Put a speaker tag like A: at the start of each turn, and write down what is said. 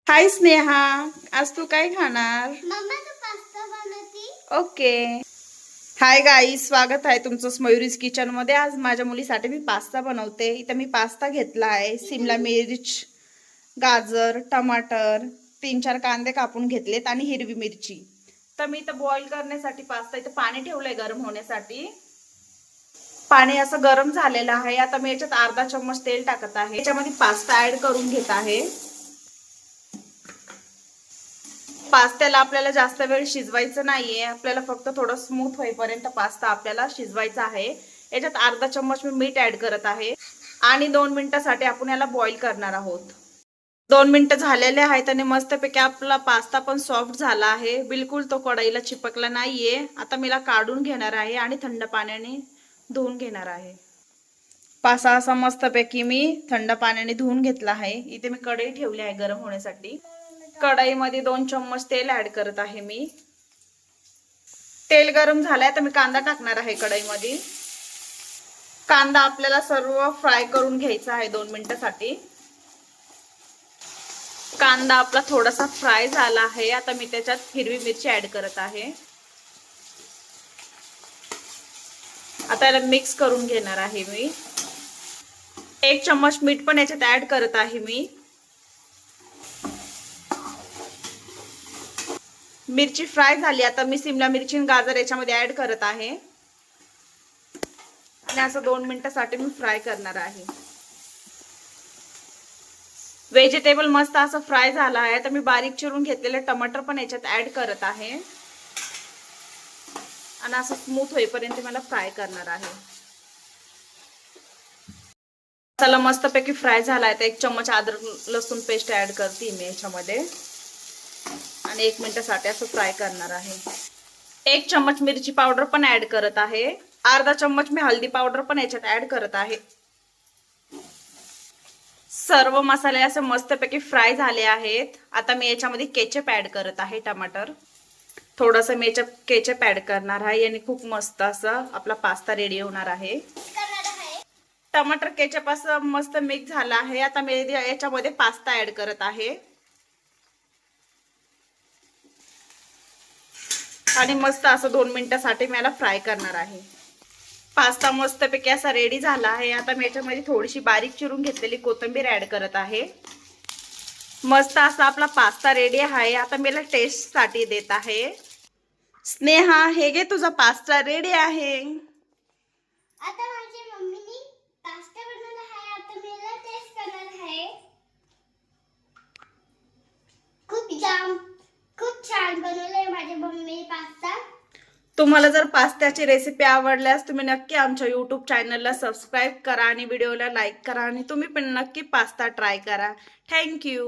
A: हाय स्नेहा, आज तू काय खाणार?
B: मम्मा तू पास्ता बनवती?
A: ओके. हाय गाईस, स्वागत आहे तुमचं मयुरीज किचन मध्ये. आज माझ्या मुलीसाठी मी पास्ता बनवते. इथं मी पास्ता घेतला आहे. सिमला मिर्च, गाजर, टमाटर, 3-4 कांदे कापून घेतलेत आणि हिरवी मिरची. तर मी इथं बॉईल करण्यासाठी पास्ता इथं पाणी ठेवलंय गरम होण्यासाठी. पाणी असं गरम झालेलं आहे. आता मी याच्यात अर्धा चम्मच तेल टाकत आहे. याच्यामध्ये पास्ता ऍड करून घेत आहे. पास्त्याला आपल्याला जास्त वेळ शिजवायचं नाहीये. आपल्याला फक्त थोडं स्मूथ होईपर्यंत पास्ता आपल्याला शिजवायचा आहे. याच्यात अर्धा चम्मच मी मीठ ऍड करत आहे आणि 2 मिनिटांसाठी आपण याला बॉईल करणार आहोत. 2 मिनिटं झालेले आहेत आणि मस्तपैकी आपला पास्ता पण सॉफ्ट झाला आहे. बिलकुल तो कढईला चिपकला नाहीये. आता मी याला काढून घेणार आहे आणि थंड पाण्याने धुवून घेणार आहे. पास्ता असा मस्तपैकी मी थंड पाण्याने धुवून घेतला आहे. इथे मी कढई ठेवली आहे गरम होण्यासाठी. कढईमध्ये 2 चम्मच तेल ऍड करत आहे मी. तेल गरम झालंय तर मी कांदा टाकणार आहे कढईमध्ये. कांदा आपल्याला सर्व फ्राय करून घ्यायचा आहे 2 मिनिटांसाठी. कांदा आपला थोडासा फ्राय झाला आहे. आता मी त्याच्यात हिरवी मिरची ऍड करत आहे. आता याला मिक्स करून घेणार आहे मी. 1 चम्मच मीठ पण याच्यात ऍड करत आहे मी. मिरची फ्राय झाली. आता मी सिमला मिरची आणि गाजर याच्यामध्ये ऍड करत आहे आणि असं 2 मिनिटांसाठी मी फ्राय करणार आहे. व्हेजिटेबल मस्त असं फ्राय झाला आहे. तर मी बारीक चिरून घेतलेले टमाटर पण याच्यात ऍड करत आहे आणि असं स्मूथ होईपर्यंत मला फ्राय करणार आहे. मसाला मस्तपैकी फ्राय झाला आहे. तर 1 चम्मच अद्रक लसूण पेस्ट ऍड करते मी याच्यामध्ये आणि 1 मिनिटासाठी असं फ्राय करणार आहे. 1 चम्मच मिरची पावडर पण ऍड करत आहे. अर्धा चम्मच मी हळदी पावडर पण याच्यात ऍड करत आहे. सर्व मसाले असे मस्तपैकी फ्राय झाले आहेत. आता मी याच्यामध्ये केचप ऍड करत आहे. टमाटर थोडस मी याच्यात केचप ऍड करणार आहे आणि खूप मस्त असं आपला पास्ता रेडी होणार आहे. टमाटर केचप असं मस्त मिक्स झालं आहे. आता मी याच्यामध्ये पास्ता ऍड करत आहे आणि मस्त असं 2 मिनिटांसाठी मी याला फ्राय करणार आहे. पास्ता मस्तपैकी असा रेडी झाला आहे. आता मी याच्यामध्ये थोडीशी बारीक चिरून घेतलेली कोथिंबीर ऍड करत आहे. मस्त असा आपला पास्ता रेडी आहे. आता मी याला टेस्ट साठी देत आहे. स्नेहा, हे घे तुझा पास्ता रेडी आहे.
B: आता माझी मम्मीनी पास्ता बनवला आहे. आता मी याला टेस्ट करणार आहे. खूप छान बनवलंय माझी मम्मी पास्ता.
A: तुम्हाला जर पास्त्याची रेसिपी आवडल्यास तुम्ही नक्की आमच्या YouTube चॅनलला सबस्क्राईब करा आणि व्हिडिओला लाईक करा आणि तुम्ही पण नक्की पास्ता ट्राय करा. थँक्यू.